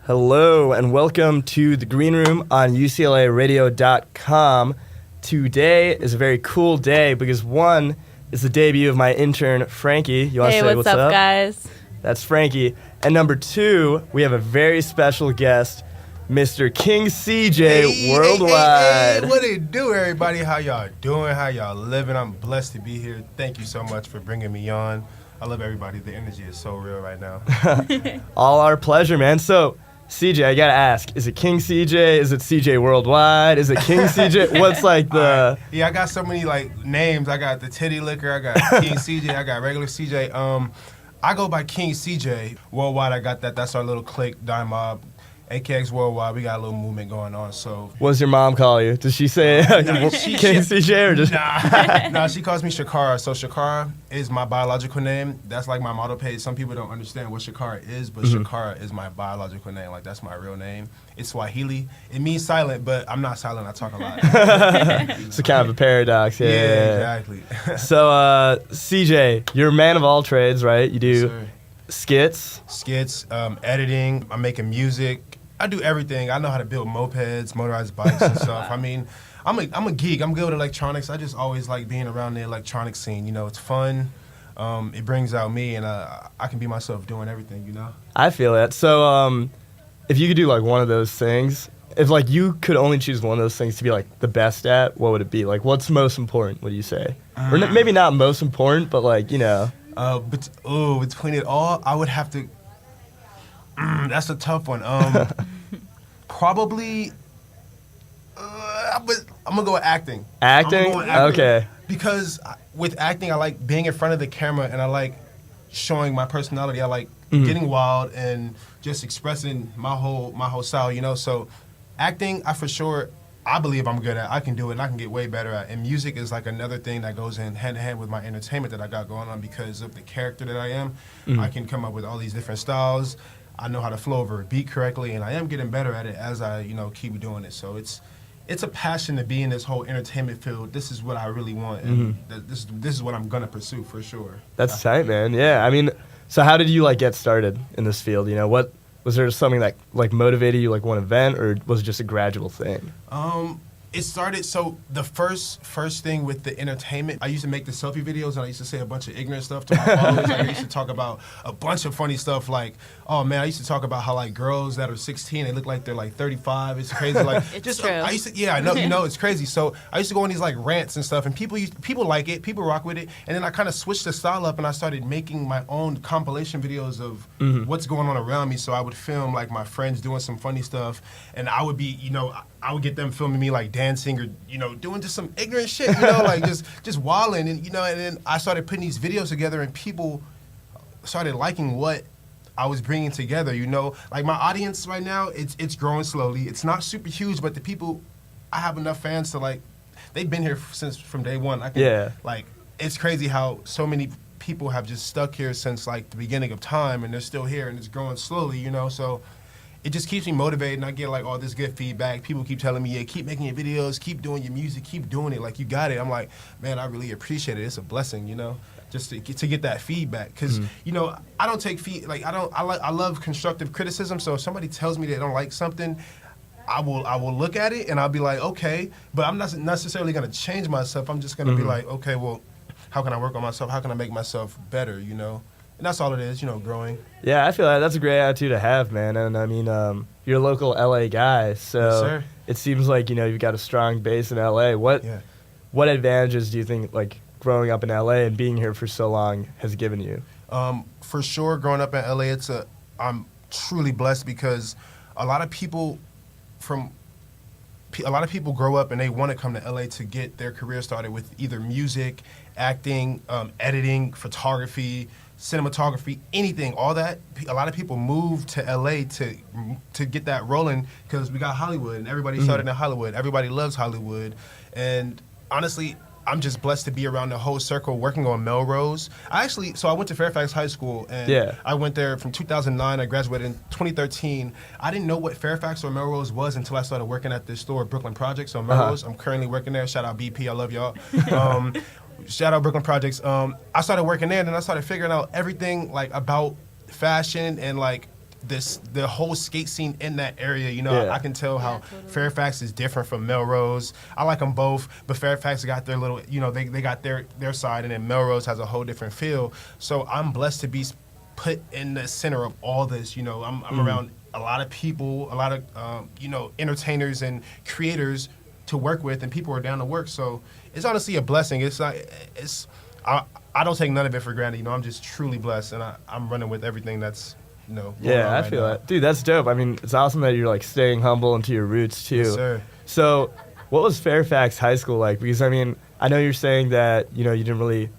Hello and welcome to the Green Room on UCLAradio.com. Today is a very cool day because one is the debut of my intern, Frankie. You want to say what's up, guys? That's Frankie. And number two, we have a very special guest, Mr. King CJ Worldwide. Hey, what it do, everybody? How y'all doing? How y'all living? I'm blessed to be here. Thank you so much for bringing me on. I love everybody. The energy is so real right now. All our pleasure, man. So, CJ, I gotta ask, is it King CJ? Is it CJ Worldwide? Is it King CJ? What's like the... Yeah, I got so many like names. I got the titty licker, I got King CJ, I got regular CJ. I go by King CJ. Worldwide, I got that. That's our little clique, Dime Mob. AKX Worldwide, we got a little movement going on, so... What does your mom call you? Does she say King CJ or just... Nah, she calls me Chakarra. So Chakarra is my biological name. That's like my motto page. Some people don't understand what Chakarra is, but Chakarra is my biological name. Like, that's my real name. It's Swahili. It means silent, but I'm not silent. I talk a lot. It's a kind of a paradox, yeah. Exactly. So, CJ, you're a man of all trades, right? You do skits, editing. I'm making music. I do everything. I know how to build mopeds, motorized bikes and stuff. I mean, I'm a geek. I'm good with electronics. I just always like being around the electronic scene. You know, it's fun. It brings out me, and I can be myself doing everything, you know? I feel that. So, if you could do, like, one of those things, if, like, you could only choose one of those things to be, like, the best at, what would it be? Like, what's most important, would you say? Or maybe not most important, but, like, you know. Between it all, I would have to... that's a tough one. Probably... I'm going to go with acting. Acting? Okay. Because with acting, I like being in front of the camera, and I like showing my personality. I like getting wild and just expressing my whole style, you know? So acting, I believe I'm good at. I can do it, and I can get way better at. And music is like another thing that goes in hand in hand with my entertainment that I got going on because of the character that I am. I can come up with all these different styles. I know how to flow over a beat correctly, and I am getting better at it as I, keep doing it. So it's a passion to be in this whole entertainment field. This is what I really want, and this is what I'm gonna pursue for sure. That's tight, man. Yeah, I mean, so how did you like get started in this field? You know, what was there something that like motivated you, like one event, or was it just a gradual thing? It started, so the first thing with the entertainment, I used to make the selfie videos, and I used to say a bunch of ignorant stuff to my followers. I used to talk about a bunch of funny stuff, like, oh man, I used to talk about how like girls that are 16, they look like they're like 35. It's crazy. Like, it's true. I used to, I know, it's crazy. So I used to go on these like rants and stuff, and people like it, people rock with it, and then I kind of switched the style up, and I started making my own compilation videos of what's going on around me. So I would film like my friends doing some funny stuff, and I would be, I would get them filming me like dancing or, doing just some ignorant shit, like just wilding. And, and then I started putting these videos together, and people started liking what I was bringing together, Like my audience right now, it's growing slowly. It's not super huge, but the people, I have enough fans to like, they've been here from day one. Like, it's crazy how so many people have just stuck here since like the beginning of time, and they're still here, and it's growing slowly, so it just keeps me motivated, and I get like all this good feedback. People keep telling me, yeah, keep making your videos, keep doing your music, keep doing it, like you got it. I'm like, man, I really appreciate it. It's a blessing, just to get that feedback. Because, I don't take I love constructive criticism. So if somebody tells me they don't like something, I will look at it and I'll be like, okay, but I'm not necessarily gonna change myself. I'm just gonna be like, okay, well, how can I work on myself? How can I make myself better, And that's all it is, growing. Yeah, I feel like that's a great attitude to have, man. And I mean, you're a local LA guy, so it seems like, you've got a strong base in LA. What advantages do you think, like, growing up in LA and being here for so long has given you? For sure, growing up in LA, I'm truly blessed because a lot of people grow up and they want to come to LA to get their career started with either music, acting, editing, photography, cinematography, anything, all that. A lot of people move to LA to get that rolling because we got Hollywood, and everybody started in Hollywood. Everybody loves Hollywood. And honestly, I'm just blessed to be around the whole circle working on Melrose. I went to Fairfax High School, and I went there from 2009. I graduated in 2013. I didn't know what Fairfax or Melrose was until I started working at this store, Brooklyn Projects on Melrose. I'm currently working there. Shout out BP. I love y'all. Shout out Brooklyn Projects. I started working there, and then I started figuring out everything like about fashion and like the whole skate scene in that area. You know, I can tell how Fairfax is different from Melrose. I like them both, but Fairfax got their little, you know, they got their side, and then Melrose has a whole different feel. So I'm blessed to be put in the center of all this. You know, I'm around a lot of people, a lot of you know, entertainers and creators to work with, and people are down to work. So it's honestly a blessing. I don't take none of it for granted. You know, I'm just truly blessed, and I'm running with everything that's, you know, going on I feel that. Dude, that's dope. I mean, it's awesome that you're like staying humble and to your roots too. Yes, sir. So what was Fairfax High School like? Because I mean, I know you're saying that, you know, you didn't really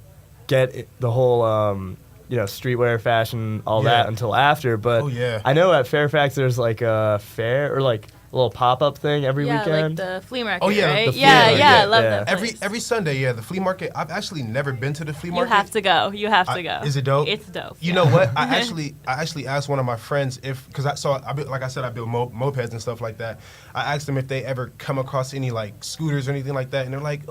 get the whole you know, streetwear fashion, all that until after, but I know at Fairfax there's like a fair or like a little pop-up thing every weekend. Like the flea market, right? The flea market. I love that place. Every Sunday, the flea market. I've actually never been to the flea market. You have to go. You have to go. Is it dope? It's dope. You know what? I actually asked one of my friends because like I said, I build mopeds and stuff like that. I asked them if they ever come across any like scooters or anything like that, and they're like,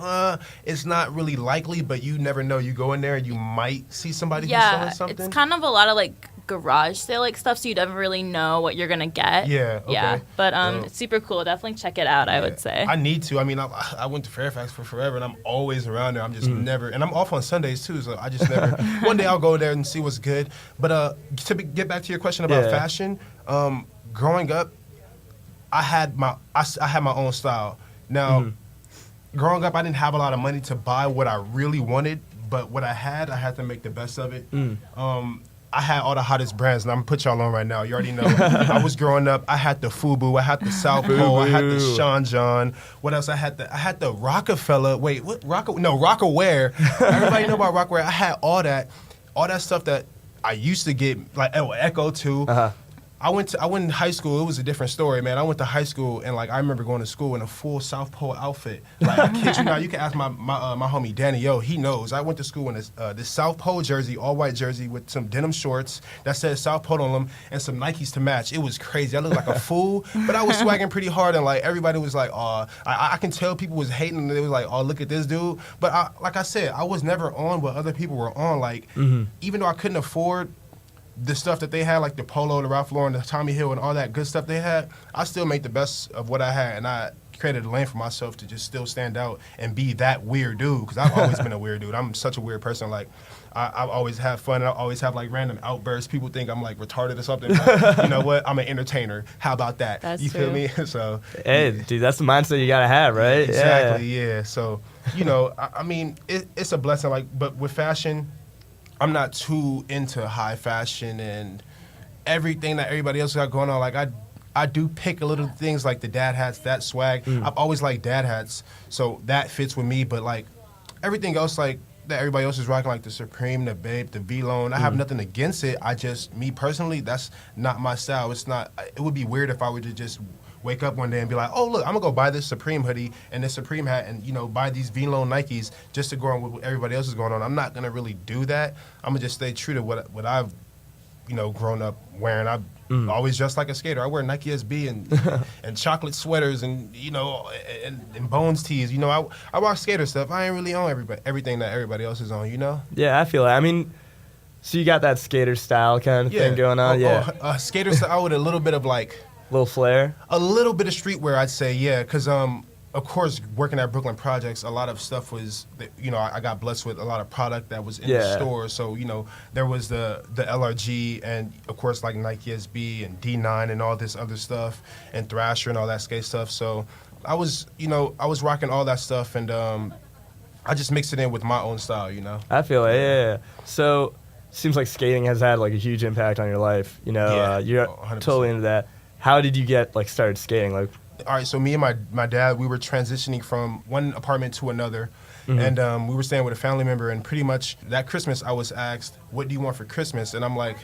it's not really likely, but you never know. You go in there and you might see somebody who's selling something. It's kind of a lot of like garage sale like stuff, so you don't really know what you're gonna get. But it's super cool. Definitely check it out. I would say I need to. I mean, I went to Fairfax for forever, and I'm always around there. I'm just never, and I'm off on Sundays too, so I just never. One day I'll go there and see what's good. But get back to your question about fashion, growing up, I had my own style. Now, growing up, I didn't have a lot of money to buy what I really wanted, but what I had to make the best of it. I had all the hottest brands, and I'm going to put y'all on right now. You already know. I was growing up. I had the FUBU. I had the South Pole. I had the Sean John. What else? I had the Rockefeller. Wait, what? Rockaware. Everybody know about Rockaware. I had all that stuff that I used to get, like Echo too. I went in high school. It was a different story, man. I went to high school, and like I remember going to school in a full South Pole outfit. Like I kid you not, you can ask my homie Danny. He knows. I went to school in this South Pole jersey, all white jersey with some denim shorts that said South Pole on them and some Nikes to match. It was crazy. I looked like a fool, but I was swagging pretty hard, and like everybody was like, "Oh," I can tell people was hating, and they was like, "Oh, look at this dude." But like I said, I was never on what other people were on. Like even though I couldn't afford the stuff that they had, like the Polo, the Ralph Lauren, the Tommy Hill, and all that good stuff they had, I still made the best of what I had, and I created a lane for myself to just still stand out and be that weird dude, because I've always been a weird dude. I'm such a weird person. Like, I always have fun, and I always have, like, random outbursts. People think I'm, like, retarded or something, but you know what? I'm an entertainer. How about that? That's you true. Feel me? So, hey, dude, that's the mindset you gotta have, right? Exactly, yeah. So, you know, I mean, it's a blessing, like, but with fashion, I'm not too into high fashion and everything that everybody else got going on. Like I do pick a little things like the dad hats, that swag. I've always liked dad hats, so that fits with me. But like everything else, like that everybody else is rocking, like the Supreme, the Babe, the V-Lone. I have nothing against it. Me personally, that's not my style. It's not. It would be weird if I were to just wake up one day and be like, oh, look, I'm going to go buy this Supreme hoodie and this Supreme hat and, you know, buy these V-Lone Nikes just to go on with what everybody else is going on. I'm not going to really do that. I'm going to just stay true to what I've, you know, grown up wearing. I've always dressed like a skater. I wear Nike SB and chocolate sweaters and, you know, and Bones tees. You know, I rock skater stuff. I ain't really on everything that everybody else is on, you know? Yeah, I feel it. I mean, so you got that skater style kind of thing going on? Skater style with a little bit of like... Little flair? A little bit of streetwear, I'd say, yeah. Because, of course, working at Brooklyn Projects, a lot of stuff was, you know, I got blessed with a lot of product that was in the store. So, you know, there was the LRG and, of course, like Nike SB and D9 and all this other stuff and Thrasher and all that skate stuff. So I was rocking all that stuff, and I just mixed it in with my own style, you know? I feel it, yeah. So seems like skating has had, like, a huge impact on your life. You know, you're 100%. Totally into that. How did you get, like, started skating? Like, all right, so me and my dad, we were transitioning from one apartment to another, and we were staying with a family member, and pretty much that Christmas I was asked, what do you want for Christmas? And I'm like,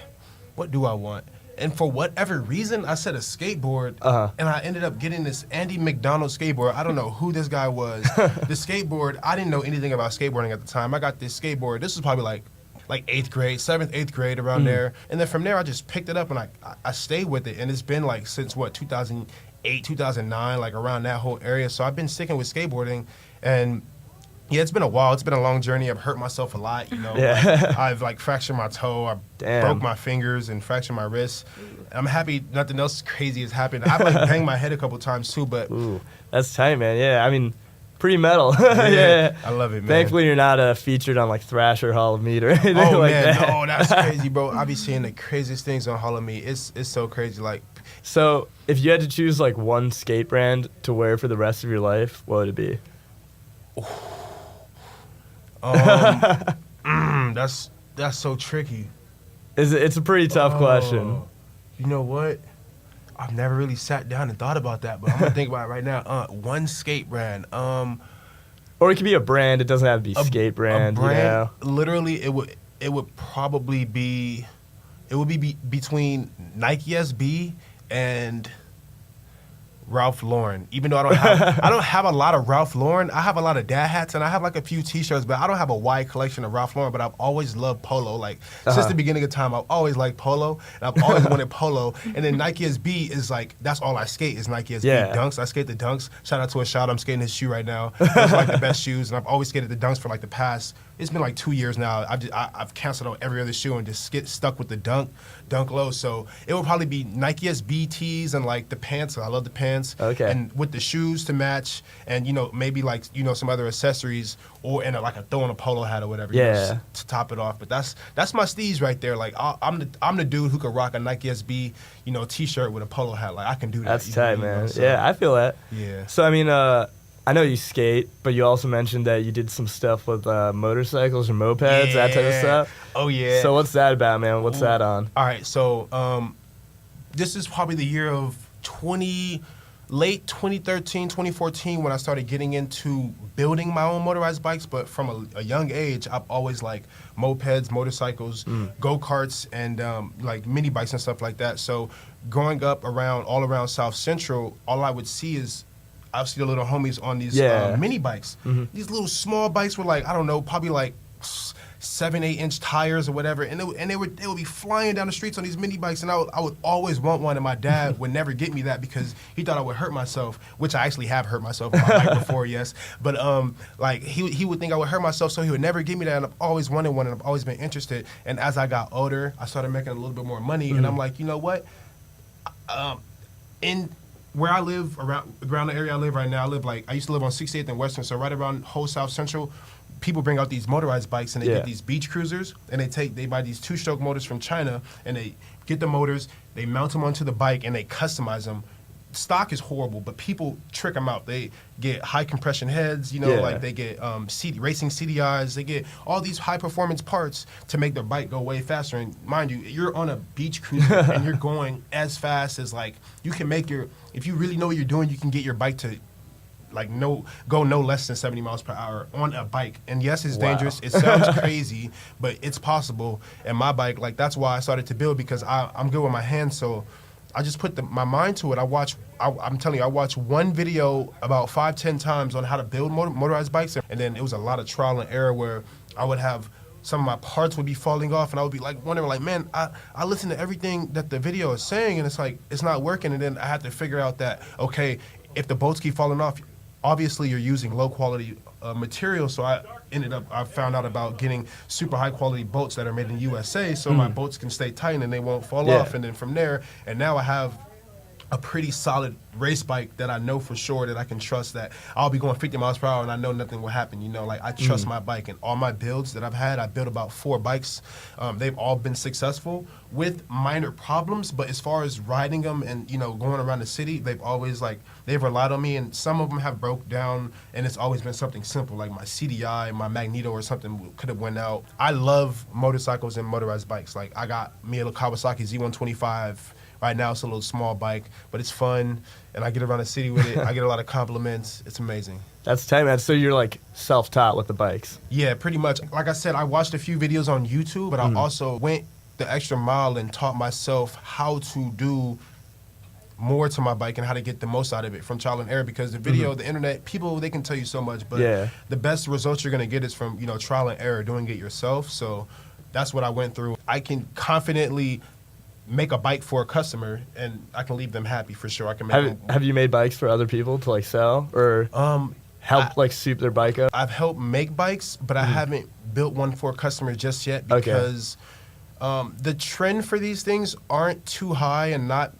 what do I want? And for whatever reason, I said a skateboard, and I ended up getting this Andy McDonald skateboard. I don't know who this guy was. The skateboard, I didn't know anything about skateboarding at the time. I got this skateboard. This was probably like 8th grade, 7th, 8th grade, around there. And then from there, I just picked it up, and I stayed with it. And it's been like since, 2008, 2009, like around that whole area. So I've been sticking with skateboarding. And Yeah, it's been a while. It's been a long journey. I've hurt myself a lot, you know. Yeah. Like, I've like fractured my toe. I broke my fingers and fractured my wrist. I'm happy nothing else crazy has happened. I've like banged my head a couple times too, but ooh, that's tight, man. Yeah, I mean, pretty metal. Yeah, I love it, man. Thankfully, you're not featured on like Thrasher Hall of Meat or anything like that. No, that's crazy, bro. I be seeing the craziest things on Hall of Meat. It's so crazy. Like, so if you had to choose like one skate brand to wear for the rest of your life, what would it be? That's so tricky. It's a pretty tough question. You know what? I've never really sat down and thought about that, but I'm gonna think about it right now. One skate brand. Or it could be a brand. It doesn't have to be skate brand. A brand. You know? Literally, it would probably be. It would be between Nike SB and Ralph Lauren. Even though I don't have a lot of Ralph Lauren. I have a lot of dad hats and I have like a few T-shirts, but I don't have a wide collection of Ralph Lauren. But I've always loved polo. Like since the beginning of time, I've always liked polo, and I've always wanted polo. And then Nike SB is like that's all I skate is Nike SB Dunks. I skate the Dunks. Shout out to Ashad. I'm skating his shoe right now. Those are like the best shoes, and I've always skated the Dunks for like the past. It's been like 2 years now. I've canceled out every other shoe and just get stuck with the Dunk Low. So it would probably be Nike SB tees and like the pants. I love the pants. Okay. And with the shoes to match, and you know maybe like you know some other accessories, or and like a throw on a polo hat or whatever. Yeah. You know, to top it off. But that's my steez right there. Like I'm the dude who could rock a Nike SB T-shirt with a polo hat. Like I can do that. That's tight, man. So, yeah, I feel that. Yeah. So I mean, I know you skate, but you also mentioned that you did some stuff with motorcycles or mopeds, that type of stuff. Oh, yeah. So what's that about, man? What's that on? All right, so this is probably the year of late 2013, 2014 when I started getting into building my own motorized bikes, but from a young age, I've always liked mopeds, motorcycles, go-karts, and like mini bikes and stuff like that. So growing up all around South Central, all I would see is I see the little homies on these mini bikes. These little small bikes were like, I don't know, probably like 7-8 inch tires or whatever, and they would be flying down the streets on these mini bikes, and I would always want one, and my dad would never get me that because he thought I would hurt myself, which I actually have hurt myself on my bike before, yes, but like he would think I would hurt myself, so he would never give me that, and I've always wanted one, and I've always been interested, and as I got older, I started making a little bit more money, and I'm like, you know what, in where I live, around the area I live right now, I used to live on 68th and Western, so right around whole South Central, people bring out these motorized bikes and they get these beach cruisers, and they buy these 2-stroke motors from China, and they get the motors, they mount them onto the bike, and they customize them. Stock is horrible, but people trick them out. They get high compression heads, like they get racing CDIs. They get all these high performance parts to make their bike go way faster. And mind you, you're on a beach cruiser and you're going as fast as like you can make if you really know what you're doing, you can get your bike to like go no less than 70 miles per hour on a bike. And yes, it's dangerous. It sounds crazy, but it's possible. And my bike, like that's why I started to build, because I'm good with my hands, so I just put my mind to it. I'm telling you, I watched one video about 5-10 times on how to build motorized bikes, and then it was a lot of trial and error where I would have some of my parts would be falling off, and I would be like wondering, like, man, I listen to everything that the video is saying, and it's like it's not working. And then I had to figure out that okay, if the bolts keep falling off, obviously you're using low quality material. So I found out about getting super high quality bolts that are made in the USA, so my bolts can stay tight and they won't fall off. And then from there, and now I have a pretty solid race bike that I know for sure that I can trust that I'll be going 50 miles per hour and I know nothing will happen. Like I trust my bike, and all my builds that I've had, I built about 4 bikes. They've all been successful with minor problems, but as far as riding them and going around the city, they've relied on me, and some of them have broke down, and it's always been something simple like my CDI, my Magneto or something could have went out. I love motorcycles and motorized bikes. Like I got me a Kawasaki Z125. Right now it's a little small bike, but it's fun, and I get around the city with it. I get a lot of compliments. It's amazing. That's tight, man. So you're like self-taught with the bikes? Yeah, pretty much. Like I said, I watched a few videos on YouTube, but I also went the extra mile and taught myself how to do more to my bike and how to get the most out of it from trial and error, because the video, the internet, people, they can tell you so much, but the best results you're going to get is from, trial and error, doing it yourself. So that's what I went through. I can confidently make a bike for a customer, and I can leave them happy for sure. I can make Have you made bikes for other people to like sell, or helped like soup their bike up? I've helped make bikes, but I haven't built one for a customer just yet because the trend for these things aren't too high, and not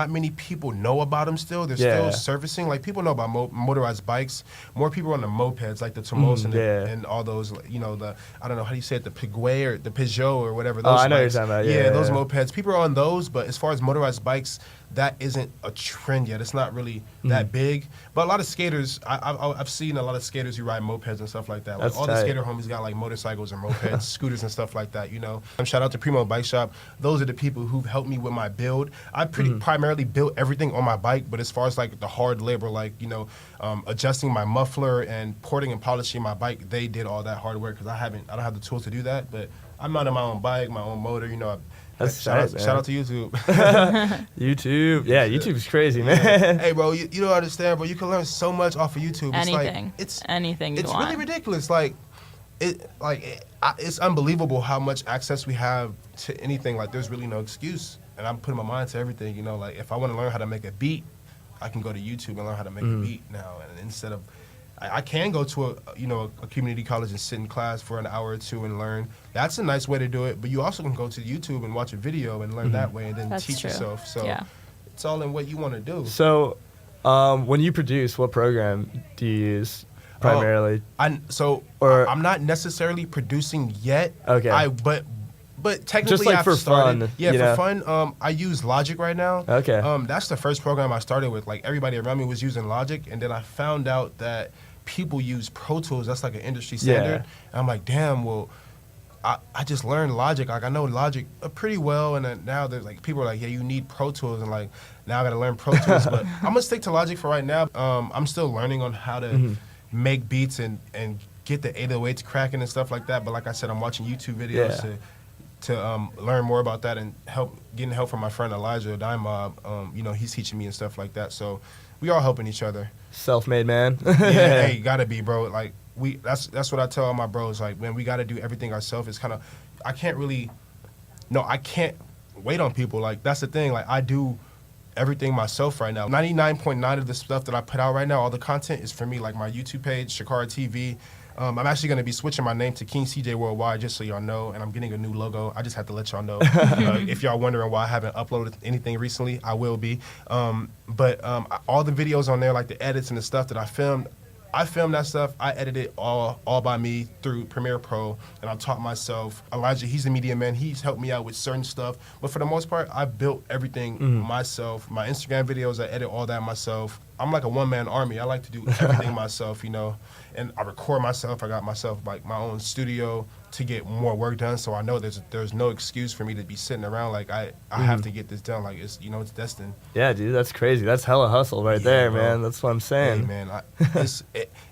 many people know about them still. They're still surfacing. Like, people know about motorized bikes. More people are on the mopeds, like the Tomos and all those, you know, I don't know, how do you say it, the Piguet or the Peugeot or whatever. Those I know what you're talking about. Yeah, those mopeds. People are on those, but as far as motorized bikes, that isn't a trend yet. It's not really that big. But a lot of skaters, I've seen a lot of skaters who ride mopeds and stuff like that. Like, all the skater homies got like motorcycles or mopeds, scooters and stuff like that, you know. Shout out to Primo Bike Shop. Those are the people who've helped me with my build. I primarily built everything on my bike, but as far as like the hard labor, like, you know, adjusting my muffler and porting and polishing my bike, they did all that hard work because I don't have the tools to do that. But I'm mounting my own bike, my own motor, you know. Shout out to YouTube. YouTube. Yeah, YouTube's crazy, man. Hey, bro, you don't understand, bro. You can learn so much off of YouTube. Anything. Anything you want. It's really ridiculous. It's unbelievable how much access we have to anything. Like, there's really no excuse. And I'm putting my mind to everything, you know. Like, if I want to learn how to make a beat, I can go to YouTube and learn how to make a beat now. And instead of, I can go to a community college and sit in class for an hour or two and learn. That's a nice way to do it. But you also can go to YouTube and watch a video and learn that way, and then teach yourself. So it's all in what you want to do. So when you produce, what program do you use primarily? I'm not necessarily producing yet. Okay. But technically, just like I've for started. fun. Yeah, for fun. I use Logic right now. Okay. That's the first program I started with. Like, everybody around me was using Logic, and then I found out that people use Pro Tools. That's like an industry standard. And I'm like, damn. Well, I just learned Logic. Like, I know Logic pretty well, and then now there's like people are like, yeah, you need Pro Tools, and like now I got to learn Pro Tools. But I'm gonna stick to Logic for right now. I'm still learning on how to make beats and get the 808s cracking and stuff like that. But like I said, I'm watching YouTube videos to learn more about that, and getting help from my friend Elijah Dime Mob. You know, he's teaching me and stuff like that. So we all helping each other. Self-made man. Yeah, hey, gotta be, bro. Like, that's what I tell all my bros. Like, man, we gotta do everything ourselves. It's kind of, I can't wait on people. Like, that's the thing. Like, I do everything myself right now. 99.9% of the stuff that I put out right now, all the content is for me. Like, my YouTube page, Chakarra TV. I'm actually going to be switching my name to King CJ Worldwide, just so y'all know, and I'm getting a new logo. I just have to let y'all know. If y'all wondering why I haven't uploaded anything recently, I will be. But all the videos on there, like the edits and the stuff that I filmed that stuff. I edited all by me through Premiere Pro, and I taught myself. Elijah, he's the media man. He's helped me out with certain stuff. But for the most part, I built everything myself. My Instagram videos, I edit all that myself. I'm like a one-man army. I like to do everything myself, you know. And I record myself. I got myself like my own studio to get more work done. So I know there's no excuse for me to be sitting around. Like, I have to get this done. Like, it's destined. Yeah, dude, that's crazy. That's hella hustle right there, bro. Man. That's what I'm saying. Hey, man,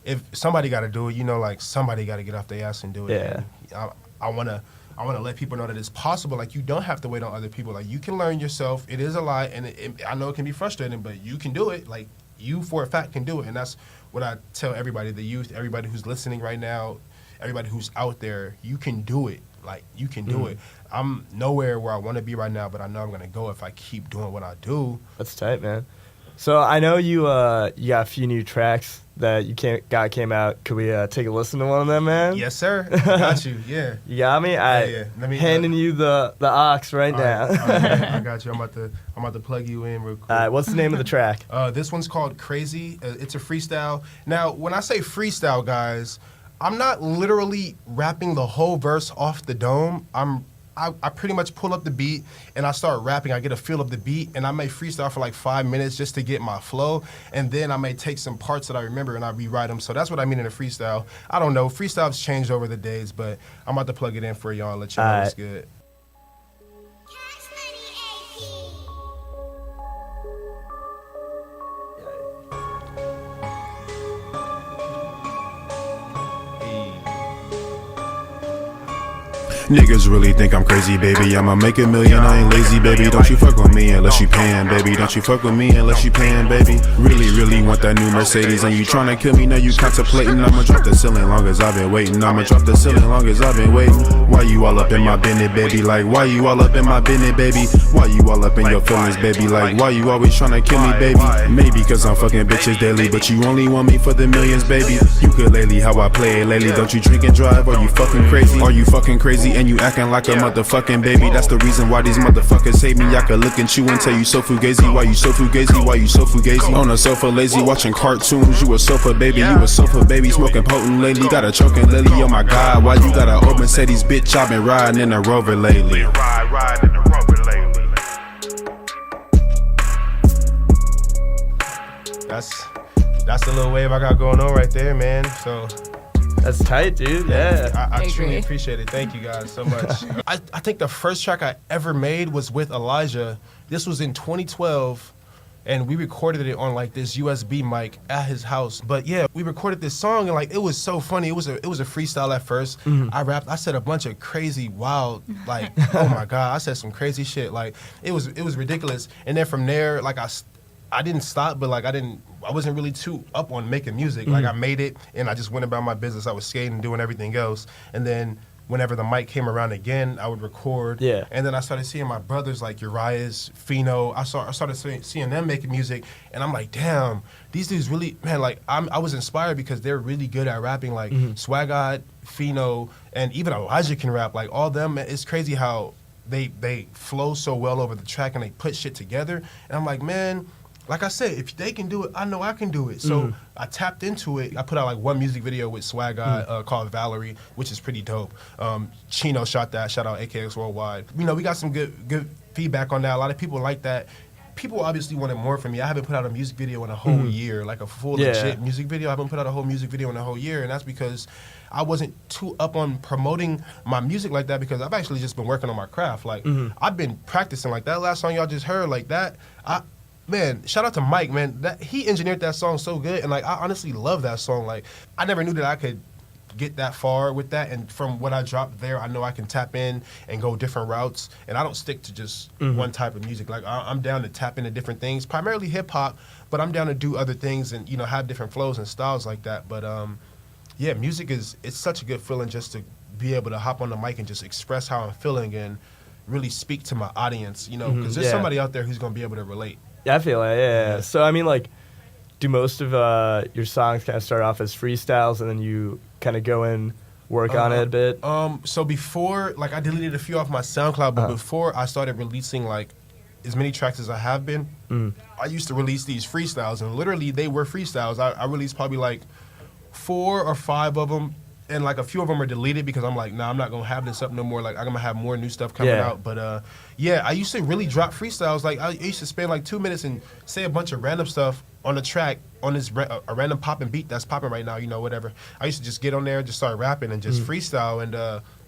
if somebody got to do it, you know, like, somebody got to get off their ass and do it. Yeah. And I want to let people know that it's possible. Like, you don't have to wait on other people. Like, you can learn yourself. It is a lot, and I know it can be frustrating, but you can do it. Like, you for a fact can do it, and that's what I tell everybody, the youth, everybody who's listening right now, everybody who's out there, you can do it. Like, you can do it. I'm nowhere where I want to be right now, but I know I'm going to go if I keep doing what I do. That's tight, man. So I know you got a few new tracks that came out. Could we take a listen to one of them, man? Yes, sir. I got you. Yeah. You got me? Handing you the aux right now. All right, I got you. I'm about to plug you in real quick. All right, what's the name of the track? This one's called Crazy. It's a freestyle. Now, when I say freestyle, guys, I'm not literally rapping the whole verse off the dome. I pretty much pull up the beat and I start rapping. I get a feel of the beat, and I may freestyle for like 5 minutes just to get my flow, and then I may take some parts that I remember and I rewrite them. So that's what I mean in a freestyle. I don't know. Freestyle's changed over the days, but I'm about to plug it in for y'all and let you know it's good. Niggas really think I'm crazy, baby. I'ma make $1 million, I ain't lazy, baby. Don't you fuck with me unless you paying, baby. Don't you fuck with me unless you paying, baby. Really want that new Mercedes, and you tryna kill me, now you contemplating. I'ma drop the ceiling long as I've been waiting. I'ma drop the ceiling long as I've been waiting. Why you all up in my business, baby? Like, why you all up in my business, baby? Why you all up in your feelings, baby? Like, why you always tryna kill me, baby? Maybe cause I'm fucking bitches daily, but you only want me for the millions, baby. Ukulele, how I play it lately. Don't you drink and drive? Are you fucking crazy? Are you fucking crazy and you acting like a motherfucking baby? That's the reason why these motherfuckers hate me. I could look at you and tell you so fugazi. Why you so fugazi? Why you so fugazi? On a sofa lazy watching cartoons. You a sofa baby, you a sofa baby. Smoking potent lately, got a choking lily. Oh my god, why you got an old Mercedes, bitch? I've been riding in a Rover lately. That's the little wave I got going on right there, man. So that's tight, dude. Yeah. I truly appreciate it. Thank you guys so much. I think the first track I ever made was with Elijah. This was in 2012, and we recorded it on like this USB mic at his house. But yeah, we recorded this song, and like it was so funny. It was a freestyle at first. I rapped. I said a bunch of crazy, wild, like oh my god, I said some crazy shit. Like it was ridiculous. And then from there, like I didn't stop, but like I wasn't really too up on making music. Like I made it and I just went about my business. I was skating and doing everything else. And then whenever the mic came around again, I would record. Yeah. And then I started seeing my brothers like Uriah's, Fino. I started seeing them making music, and I'm like, damn, these dudes really, man. Like I was inspired because they're really good at rapping. Like Swag God, Fino, and even Elijah can rap. Like all them, it's crazy how they flow so well over the track and they put shit together. And I'm like, man. Like I said, if they can do it, I know I can do it. So I tapped into it. I put out like one music video with Swag God called Valerie, which is pretty dope. Chino shot that. Shout out AKX Worldwide. You know, we got some good feedback on that. A lot of people like that. People obviously wanted more from me. I haven't put out a music video in a whole year, like a full legit music video. I haven't put out a whole music video in a whole year, and that's because I wasn't too up on promoting my music like that because I've actually just been working on my craft. Like I've been practicing. Like that last song y'all just heard, like that. Man, shout out to Mike, man. He engineered that song so good, and like I honestly love that song. Like I never knew that I could get that far with that, and from what I dropped there, I know I can tap in and go different routes, and I don't stick to just one type of music. Like I'm down to tap into different things, primarily hip hop, but I'm down to do other things and have different flows and styles like that. But yeah, music it's such a good feeling just to be able to hop on the mic and just express how I'm feeling and really speak to my audience, because there's somebody out there who's gonna be able to relate. Yeah, I feel like, yeah. So, I mean, like, do most of your songs kind of start off as freestyles and then you kind of go in, work on it a bit? So before, like, I deleted a few off my SoundCloud, but before I started releasing, like, as many tracks as I have been, I used to release these freestyles, and literally they were freestyles. I released probably, like, 4 or 5 of them, and, like, a few of them are deleted because I'm like, nah, I'm not going to have this up no more. Like, I'm going to have more new stuff coming out. But, yeah, I used to really drop freestyles. Like, I used to spend, like, 2 minutes and say a bunch of random stuff on the track, on this a random popping beat that's popping right now, whatever. I used to just get on there, just start rapping and just freestyle, and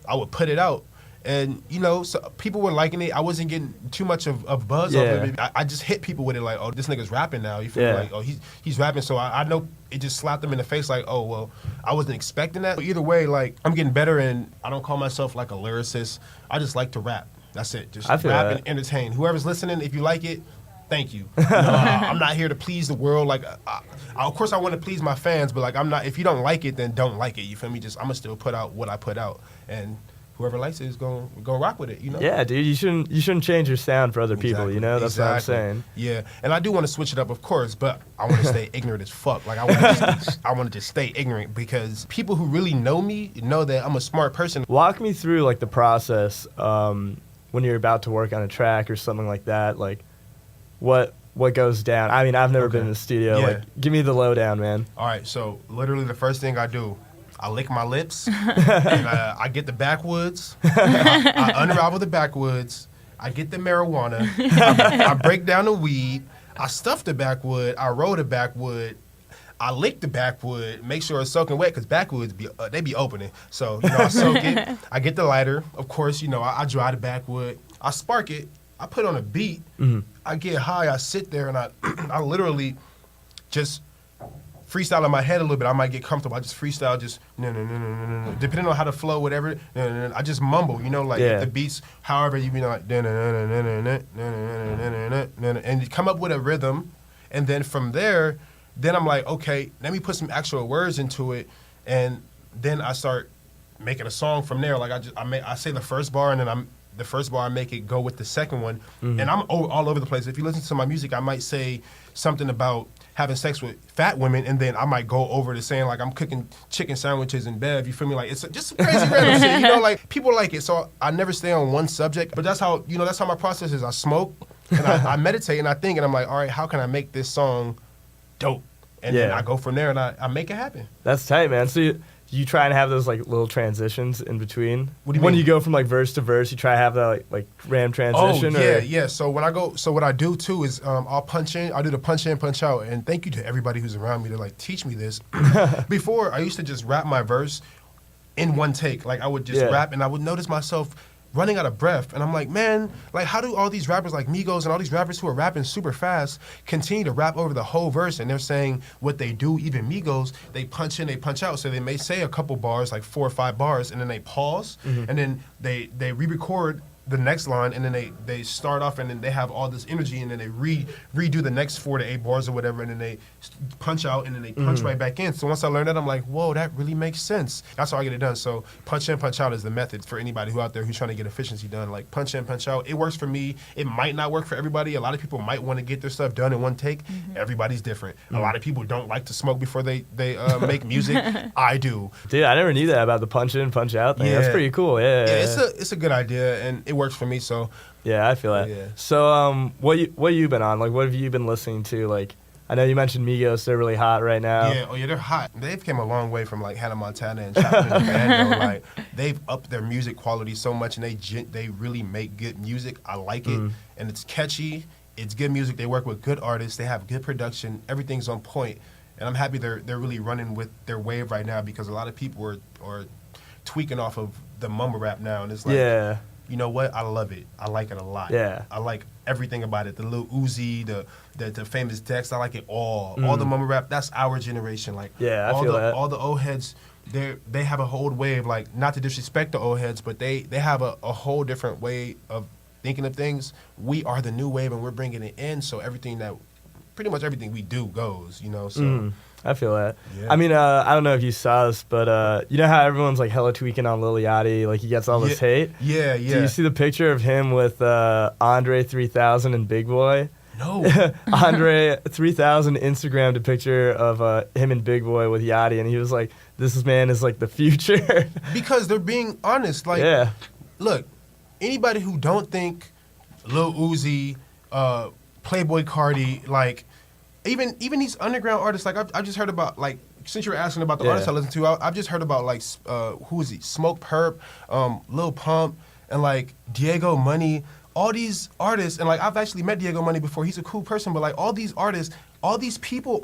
I would put it out. And, so people were liking it. I wasn't getting too much of buzz off of it. I just hit people with it like, oh, this nigga's rapping now. You feel me? Like, oh, he's rapping. So I know it just slapped them in the face like, oh, well, I wasn't expecting that. But either way, like, I'm getting better, and I don't call myself like a lyricist. I just like to rap. That's it. Just rap and entertain. Whoever's listening, if you like it, thank you. I'm not here to please the world. Like, of course I want to please my fans, but like, I'm not. If you don't like it, then don't like it. You feel me? I'm gonna still put out what I put out, and whoever likes it is gonna rock with it, Yeah, dude, you shouldn't change your sound for other people, That's what I'm saying. Yeah, and I do want to switch it up, of course, but I want to stay ignorant as fuck. Like I want to just stay ignorant because people who really know me know that I'm a smart person. Walk me through like the process when you're about to work on a track or something like that. Like what goes down? I mean, I've never been in the studio. Yeah. Like, give me the lowdown, man. All right, so literally the first thing I do, I lick my lips, and I get the backwoods, I unravel the backwoods, I get the marijuana, I break down the weed, I stuff the backwood, I roll the backwood, I lick the backwood, make sure it's soaking wet, because backwoods, they be opening. So, I soak it, I get the lighter, of course, I dry the backwood, I spark it, I put on a beat, I get high, I sit there, and I literally just freestyle in my head a little bit. I might get comfortable. I just freestyle, just no, depending on how the flow, whatever. I just mumble, you know, like if the beats, however you be like, and you come up with a rhythm, and then from there, then I'm like, okay, let me put some actual words into it, and then I start making a song from there. Like I say the first bar, and then the first bar I make it go with the second one, and I'm all over the place. If you listen to my music, I might say something about having sex with fat women, and then I might go over to saying like I'm cooking chicken sandwiches in bed. You feel me? Like it's just some crazy random shit. You know, like people like it, so I never stay on one subject. But that's how my process is. I smoke and I meditate and I think, and I'm like, all right, how can I make this song dope? And then I go from there and I make it happen. That's tight, man. So you try and have those like little transitions in between. What do you mean? When you go from like verse to verse, you try to have that like ram transition. Oh yeah. So what I do too is I'll punch in. I do the punch in, punch out. And thank you to everybody who's around me to like teach me this. Before I used to just rap my verse in one take. Like I would just rap, and I would notice myself running out of breath. And I'm like, man, like how do all these rappers like Migos and all these rappers who are rapping super fast continue to rap over the whole verse? And they're saying what they do, even Migos, they punch in, they punch out. So they may say a couple bars, like 4 or 5 bars, and then they pause, and then they re-record the next line, and then they start off, and then they have all this energy, and then they redo the next 4 to 8 bars or whatever, and then they punch out, and then they punch right back in. So once I learned that, I'm like, whoa, that really makes sense. That's how I get it done. So punch in, punch out is the method for anybody who out there who's trying to get efficiency done. Like punch in, punch out. It works for me. It might not work for everybody. A lot of people might want to get their stuff done in one take. Everybody's different. A lot of people don't like to smoke before they make music. I do. Dude, I never knew that about the punch in, punch out thing. That's pretty cool. Yeah, it's a good idea, and it works for me. So yeah, I feel that. Yeah. So what you been on? Like, what have you been listening to? Like, I know you mentioned Migos. They're really hot right now. Yeah. Oh yeah, they're hot. They've came a long way from like Hannah Montana and Chakarra and Bando. Like they've upped their music quality so much, and they really make good music. I like it, and it's catchy. It's good music. They work with good artists. They have good production. Everything's on point, and I'm happy they're really running with their wave right now, because a lot of people are tweaking off of the mumble rap now, and it's like, you know what? I love it. I like it a lot. Yeah. I like everything about it. The Lil Uzi, the famous Dex. I like it all. All the mumble rap. That's our generation. Like I feel that. All the old heads, they have a whole wave. Like, not to disrespect the old heads, but they have a whole different way of thinking of things. We are the new wave, and we're bringing it in. So pretty much everything we do goes. You know. So. I feel that. Yeah. I mean, I don't know if you saw this, but you know how everyone's like hella tweaking on Lil Yachty, like he gets all this hate? Yeah. Do you see the picture of him with Andre 3000 and Big Boy? No. Andre 3000 Instagrammed a picture of him and Big Boy with Yachty, and he was like, this man is like the future. Because they're being honest. Like, look, anybody who don't think Lil Uzi, Playboy Cardi, like, even these underground artists, like I've just heard about, like, since you were asking about the artists I listen to, I've just heard about, like, who is he? Smoke Perp, Lil Pump, and like Diego Money, all these artists, and like I've actually met Diego Money before. He's a cool person, but like all these artists, all these people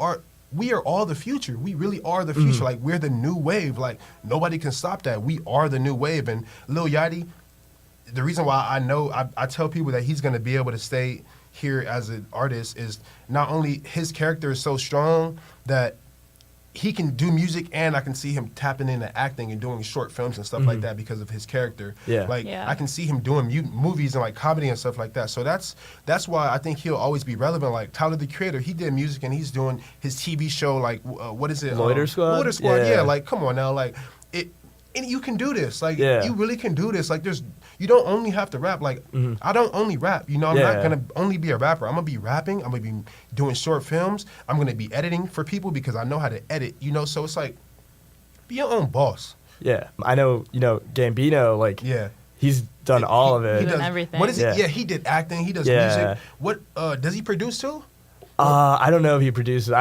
we are all the future. We really are the future. Like, we're the new wave. Like, nobody can stop that. We are the new wave. And Lil Yachty, the reason why I tell people that he's gonna be able to stay here as an artist is not only his character is so strong that he can do music, and I can see him tapping into acting and doing short films and stuff like that because of his character. I can see him doing movies and like comedy and stuff like that. So that's why I think he'll always be relevant. Like Tyler, the Creator, he did music, and he's doing his TV show, like what is it? Loiter Squad. Loiter Squad. Yeah. Like, come on now, like it. And you can do this. Like, you really can do this. Like, you don't only have to rap. Like, I don't only rap. You know, I'm not going to only be a rapper. I'm going to be rapping. I'm going to be doing short films. I'm going to be editing for people because I know how to edit, you know? So it's like, be your own boss. Yeah. I know, Gambino, like, he's done all of it. He does everything. What is it? Yeah, he did acting. He does music. What, does he produce too? I don't know if he produces.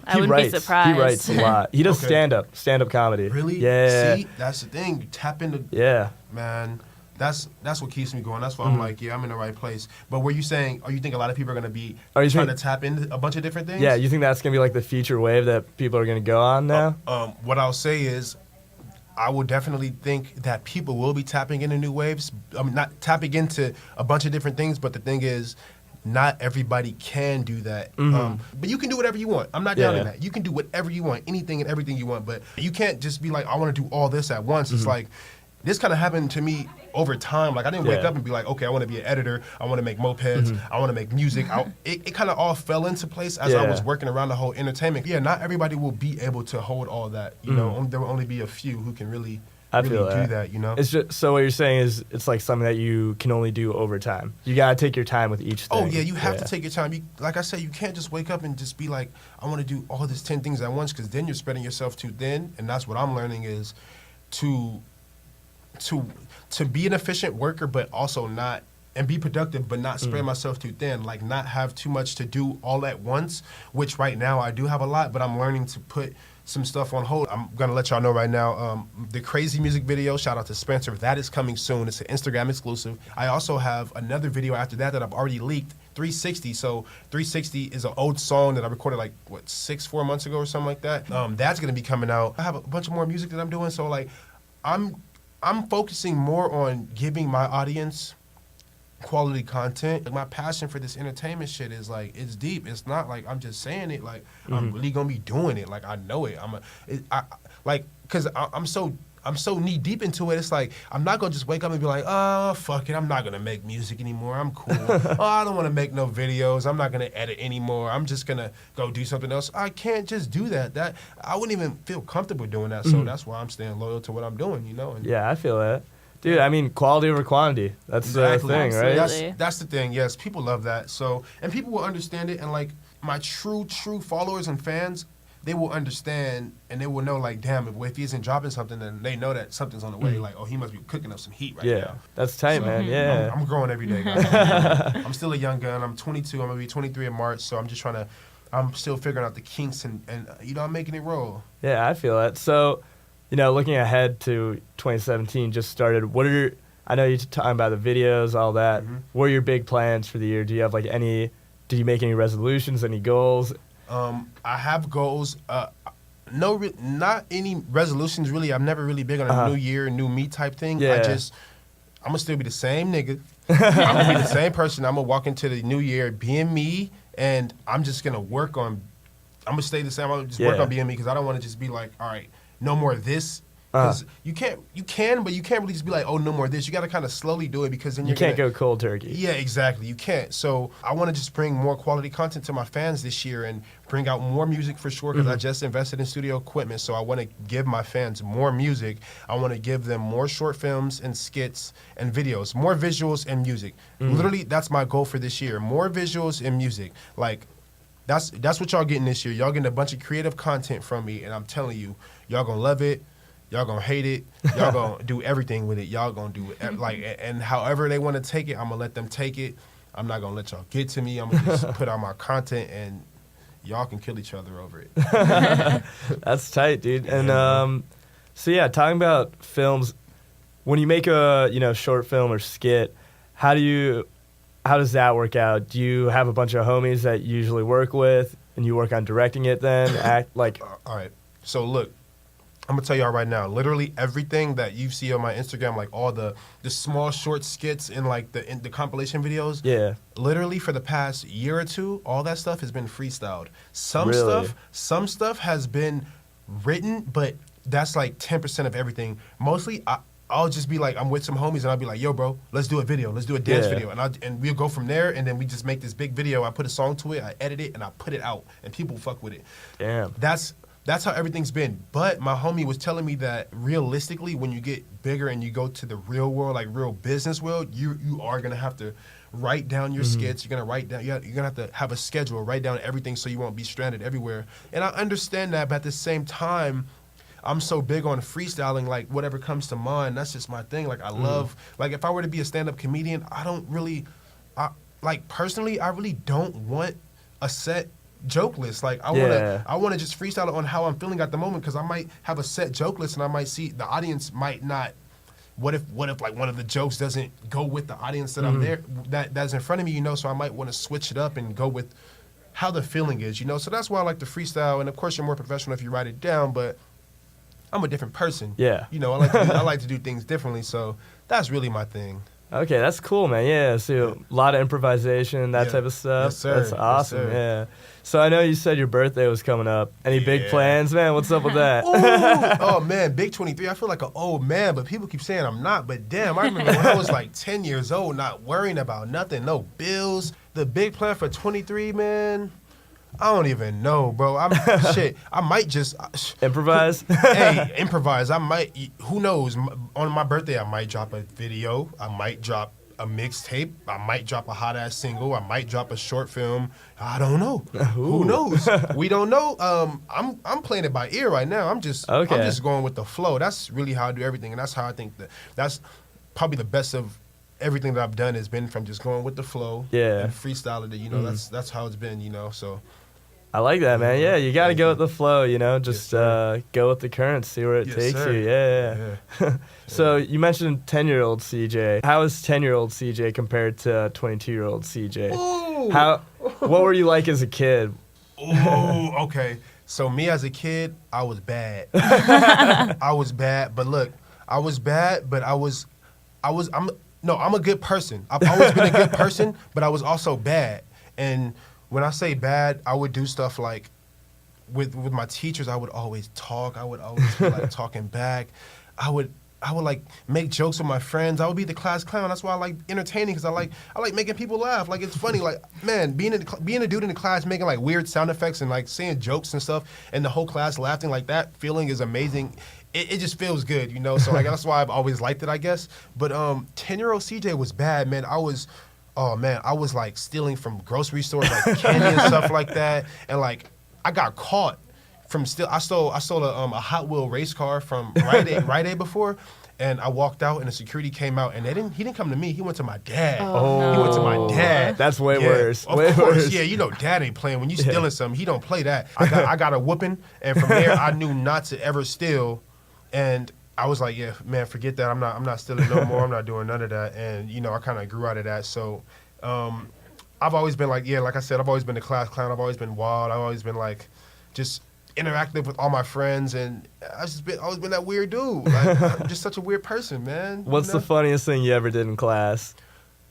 I wouldn't be surprised. He writes a lot. He does stand-up comedy. Really? Yeah. See, that's the thing. You tap into... Yeah. Man, that's what keeps me going. That's why I'm like, I'm in the right place. But were you saying, you think a lot of people are going to be trying to tap into a bunch of different things? Yeah, you think that's going to be like the future wave that people are going to go on now? What I'll say is, I will definitely think that people will be tapping into new waves. I mean, not tapping into a bunch of different things, but the thing is, not everybody can do that. But you can do whatever you want. I'm not down in that. You can do whatever you want, anything and everything you want. But you can't just be like, I want to do all this at once. It's like, this kind of happened to me over time. Like, I didn't wake up and be like, okay, I want to be an editor. I want to make mopeds. I want to make music. It kind of all fell into place as I was working around the whole entertainment. Yeah, not everybody will be able to hold all that. You know, there will only be a few who can really do that, you know? It's just, so what you're saying is it's like something that you can only do over time. You got to take your time with each thing. Oh, yeah, you have to take your time. Like I said, you can't just wake up and just be like, I want to do all these 10 things at once, because then you're spreading yourself too thin. And that's what I'm learning is to be an efficient worker, but also not, and be productive, but not spread myself too thin. Like, not have too much to do all at once, which right now I do have a lot, but I'm learning to put some stuff on hold. I'm going to let y'all know right now, the Crazy music video, shout out to Spencer, that is coming soon. It's an Instagram exclusive. I also have another video after that I've already leaked, 360. So 360 is an old song that I recorded like, 4 months ago or something like that. That's going to be coming out. I have a bunch of more music that I'm doing. So like, I'm focusing more on giving my audience quality content. Like, my passion for this entertainment shit is like, it's deep. It's not like I'm just saying it. Like, I'm really gonna be doing it. Like, I know it. Cause I'm so knee deep into it. It's like, I'm not gonna just wake up and be like, oh, fuck it, I'm not gonna make music anymore. I'm cool. Oh, I don't wanna make no videos. I'm not gonna edit anymore. I'm just gonna go do something else. I can't just do that. I wouldn't even feel comfortable doing that. So that's why I'm staying loyal to what I'm doing, you know? And yeah, I feel that. Dude, I mean, quality over quantity. That's the thing, right? That's the thing, yes. People love that. So, and people will understand it. And, like, my true followers and fans, they will understand and they will know, like, damn, if he isn't dropping something, then they know that something's on the way. Like, oh, he must be cooking up some heat right now. Yeah, that's tight, man. Yeah. I'm growing every day, guys. I'm still a young gun. I'm 22. I'm going to be 23 in March. So I'm just I'm still figuring out the kinks and, you know, I'm making it roll. Yeah, I feel that. So, you know, looking ahead to 2017 just started, I know you're talking about the videos, all that. What are your big plans for the year? Do you have like do you make any resolutions, any goals? I have goals. Not any resolutions really. I'm never really big on a new year, new me type thing. Yeah. I'm gonna still be the same nigga. I'm gonna be the same person. I'm gonna walk into the new year being me, and I'm just gonna I'm gonna stay the same. I'm gonna just work on being me, because I don't want to just be like, all right, no more of this. Because you can, but you can't really just be like, oh, no more of this. You got to kind of slowly do it, because then you can't go cold turkey. Yeah, exactly. You can't. So I want to just bring more quality content to my fans this year and bring out more music for sure, because I just invested in studio equipment. So I want to give my fans more music. I want to give them more short films and skits and videos, more visuals and music. Literally, that's my goal for this year. More visuals and music. Like, that's what y'all getting this year. Y'all getting a bunch of creative content from me, and I'm telling you, y'all gonna love it. Y'all gonna hate it. Y'all gonna do everything with it. Y'all gonna do it and however they want to take it, I'm gonna let them take it. I'm not gonna let y'all get to me. I'm gonna just put out my content, and y'all can kill each other over it. That's tight, dude. And so yeah, talking about films, when you make a short film or skit, how does that work out? Do you have a bunch of homies that you usually work with, and you work on directing it then? All right. So look, I'm gonna tell y'all right now, literally everything that you see on my Instagram, like all the small short skits and like the compilation videos. Yeah. Literally for the past year or two, all that stuff has been freestyled. Some stuff has been written, but that's like 10% of everything. Mostly, I'll just be like, I'm with some homies, and I'll be like, yo, bro, let's do a video. Let's do a dance video. And we'll go from there, and then we just make this big video. I put a song to it, I edit it, and I put it out, and people fuck with it. Damn. That's how everything's been. But my homie was telling me that realistically, when you get bigger and you go to the real world, like real business world, you are going to have to write down your skits. You're going to have to have a schedule, write down everything so you won't be stranded everywhere. And I understand that, but at the same time, I'm so big on freestyling, like whatever comes to mind, that's just my thing. Like I love, like if I were to be a stand-up comedian, personally, I really don't want a set joke list. Like I want to just freestyle it on how I'm feeling at the moment, because I might have a set joke list and I might see the audience might not. What if like one of the jokes doesn't go with the audience that I'm there that's in front of me, So I might want to switch it up and go with how the feeling is, So that's why I like to freestyle. And of course, you're more professional if you write it down, but I'm a different person. Yeah. I like to do things differently. So that's really my thing. Okay, that's cool, man. Yeah, so a lot of improvisation, that type of stuff. Yes, sir. That's awesome. Yes, sir. Yeah. So I know you said your birthday was coming up. Any big plans, man? What's up with that? Oh man, big 23. I feel like an old man, but people keep saying I'm not. But damn, I remember when I was like 10 years old, not worrying about nothing, no bills. The big plan for 23, man. I don't even know, bro. I might just improvise. Hey, improvise. I might. Who knows? On my birthday, I might drop a video. I might drop a mixtape. I might drop a hot ass single. I might drop a short film. I don't know. Who knows? We don't know. I'm playing it by ear right now. I'm just going with the flow. That's really how I do everything, and that's how I think that's probably the best of everything that I've done has been from just going with the flow. Yeah. And freestyling it. You know, that's how it's been. You know, so. I like that, man. Yeah, you got to go with the flow, you know, just go with the current, see where it takes you. Yeah. So you mentioned 10-year-old CJ. How is 10-year-old CJ compared to 22-year-old CJ? Ooh. What were you like as a kid? Ooh, okay. So me as a kid, I was bad. I was bad, but look, I was bad, but I'm a good person. I've always been a good person, but I was also bad. And when I say bad, I would do stuff like with my teachers, I would always talk. I would always be like talking back. I would like make jokes with my friends. I would be the class clown. That's why I like entertaining, because I like making people laugh. Like, it's funny. Like, man, being a dude in the class making like weird sound effects and like saying jokes and stuff, and the whole class laughing, like that feeling is amazing. It just feels good, you know. So like that's why I've always liked it, I guess. But 10-year-old CJ was bad, man. I was like stealing from grocery stores, like candy and stuff like that. And like I got caught I stole a Hot Wheel race car from Rite Aid before, and I walked out and the security came out and he didn't come to me. He went to my dad. Oh, He went to my dad. That's way worse. Of course, yeah. You know, dad ain't playing. When you stealing something, he don't play that. I got a whooping, and from there I knew not to ever steal, and I was like, yeah, man, forget that. I'm not stealing no more. I'm not doing none of that. And, you know, I kind of grew out of that. So I've always been like, yeah, like I said, I've always been the class clown. I've always been wild. I've always been like just interactive with all my friends. And I've always been that weird dude. Like, I'm just such a weird person, man. What's the funniest thing you ever did in class?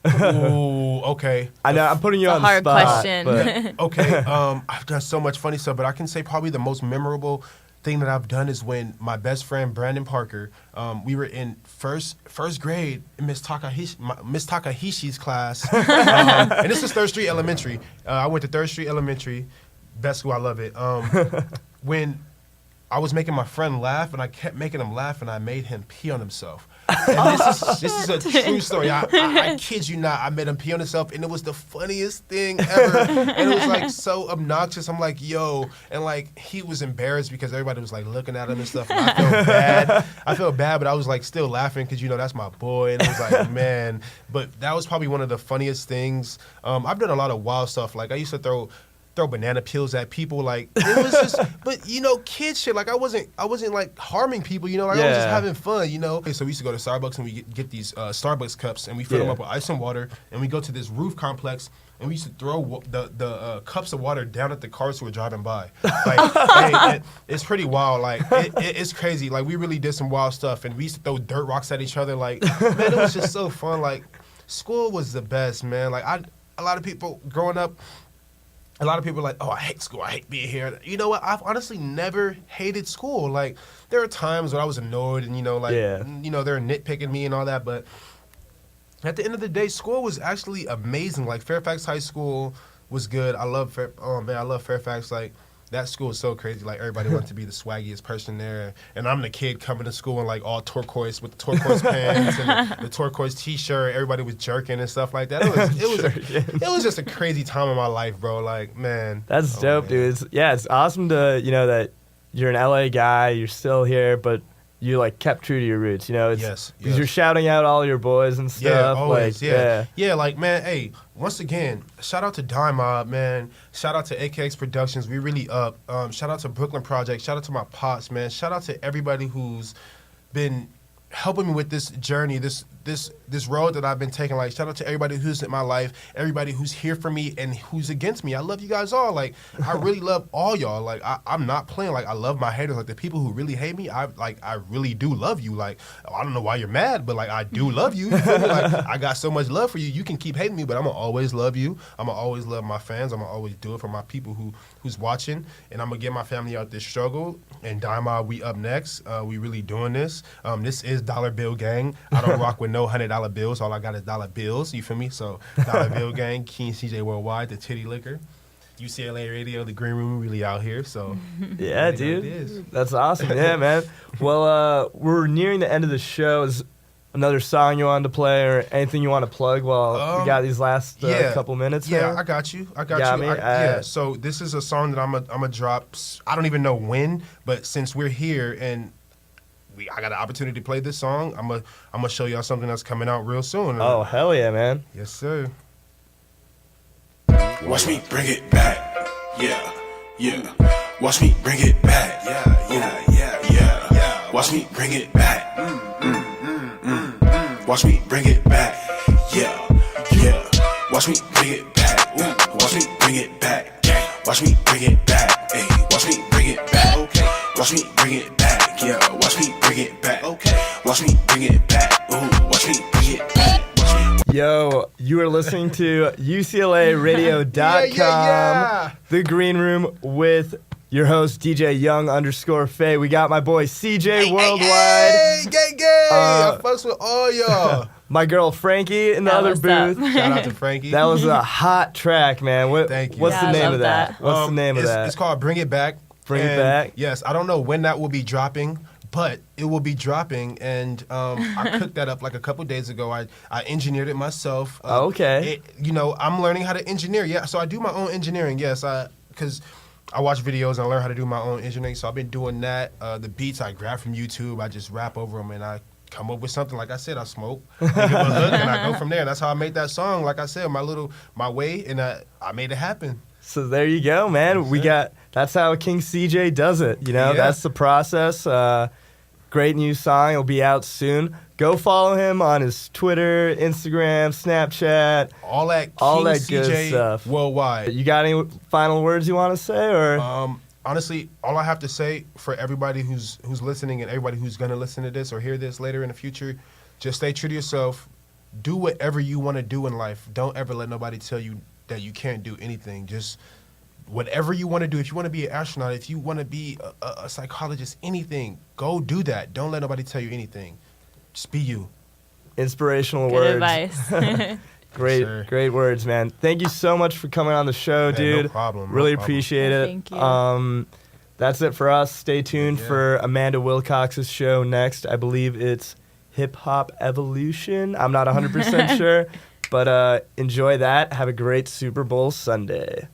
Ooh, okay. I know I'm putting you on the spot. Hard question. Okay, I've done so much funny stuff, but I can say probably the most memorable thing that I've done is when my best friend Brandon Parker, we were in first grade in Miss Takahashi's class, and this is 3rd Street Elementary. I went to 3rd Street Elementary, best school, I love it. When I was making my friend laugh, and I kept making him laugh, and I made him pee on himself. And this is a true story. I kid you not. I made him pee on himself, and it was the funniest thing ever. And it was like so obnoxious. I'm like, yo, and like he was embarrassed because everybody was like looking at him and stuff. And I felt bad. But I was like still laughing because, you know, that's my boy. And it was like, man. But that was probably one of the funniest things. I've done a lot of wild stuff. Like I used to throw banana peels at people. Like it was just, but you know, kid shit. Like I wasn't like harming people. You know, like I was just having fun. You know. So we used to go to Starbucks and we get these Starbucks cups and we fill them up with ice and water, and we go to this roof complex and we used to throw the cups of water down at the cars who were driving by. Like, it's pretty wild. Like it's crazy. Like we really did some wild stuff, and we used to throw dirt rocks at each other. Like man, it was just so fun. Like school was the best, man. Like a lot of people growing up. A lot of people are like, oh, I hate school. I hate being here. You know what? I've honestly never hated school. Like, there are times when I was annoyed and, you know, like, you know, they're nitpicking me and all that. But at the end of the day, school was actually amazing. Like, Fairfax High School was good. I love Fairfax. Like, that school is so crazy. Like, everybody wants to be the swaggiest person there. And I'm the kid coming to school in, like, all turquoise with the turquoise pants and the turquoise T-shirt. Everybody was jerking and stuff like that. It was just a crazy time in my life, bro. Like, man. That's dope, man. Dude. It's awesome to, you know, that you're an LA guy, you're still here, but you, like, kept true to your roots, you know? Because you're shouting out all your boys and stuff. Yeah, always, like, yeah, like, man, hey, once again, shout out to Dime Mob, man. Shout out to AKX Productions. We really up. Shout out to Brooklyn Project. Shout out to my pops, man. Shout out to everybody who's been helping me with this journey, this this road that I've been taking. Like, shout out to everybody who's in my life, everybody who's here for me and who's against me. I love you guys all. Like, I really love all y'all. Like, I'm not playing. Like, I love my haters. Like, the people who really hate me, I really do love you. Like, I don't know why you're mad, but like, I do love you. You feel me? Like, I got so much love for you. You can keep hating me, but I'm gonna always love you. I'm gonna always love my fans. I'm gonna always do it for my people who's watching, and I'm gonna get my family out this struggle. And Dima, we up next. We really doing this. This is Dollar Bill Gang. I don't rock with no $100 bills. All I got is dollar bills. You feel me? So Dollar Bill Gang, King CJ Worldwide, the Titty Liquor, UCLA Radio, the Green Room, really out here. So yeah, dude, that's awesome. Yeah, man. Well, we're nearing the end of the show. Is another song you wanted to play or anything you want to plug while we got these last couple minutes? Yeah, I got you. Yeah. So this is a song that I'm gonna drop. I don't even know when, but since we're here and I got an opportunity to play this song, I'm gonna show y'all something that's coming out real soon. Oh, hell yeah, man. Yes, sir. Watch me bring it back. Yeah, yeah. Watch me bring it back. Yeah. Watch me bring it back. Watch me bring it back. Yeah. Watch me bring it back. Watch me bring it back. Watch me bring it back. Hey, watch me bring it back. Okay. Watch me bring it back. Yeah. Watch me bring it back. Okay. Watch me bring it back. Ooh. Watch me bring it back. Yo, you are listening to UCLARadio.com, yeah. The Green Room with your host, DJ Young_Faye. We got my boy, CJ Worldwide. Hey, gang. I fucks with all y'all. My girl, Frankie, in the other booth. Shout out to Frankie. That was a hot track, man. Thank you. What's the name of that? What's the name of that? It's called Bring It Back. Bring It Back? Yes, I don't know when that will be dropping, but it will be dropping, and I cooked that up like a couple days ago. I engineered it myself. Okay. I'm learning how to engineer. Yeah, so I do my own engineering. Yes, because I watch videos and I learn how to do my own engineering. So I've been doing that. The beats I grab from YouTube. I just rap over them, and I come up with something. Like I said, I smoke, think of a hook, and I go from there. And that's how I made that song. Like I said, my way, and I made it happen. So there you go, man. That's how King CJ does it. That's the process. Great new song. It'll be out soon. Go follow him on his Twitter, Instagram, Snapchat. All that good CJ stuff. Worldwide. You got any final words you want to say, or? Honestly, all I have to say for everybody who's listening and everybody who's gonna listen to this or hear this later in the future, just stay true to yourself. Do whatever you want to do in life. Don't ever let nobody tell you that you can't do anything. Just whatever you want to do. If you want to be an astronaut, if you want to be a psychologist, anything, go do that. Don't let nobody tell you anything. Just be you. Inspirational Good words. advice. Great words, man. Thank you so much for coming on the show, dude. No problem. Really appreciate it. Thank you. That's it for us. Stay tuned for Amanda Wilcox's show next. I believe it's Hip Hop Evolution. I'm not 100% sure, but enjoy that. Have a great Super Bowl Sunday.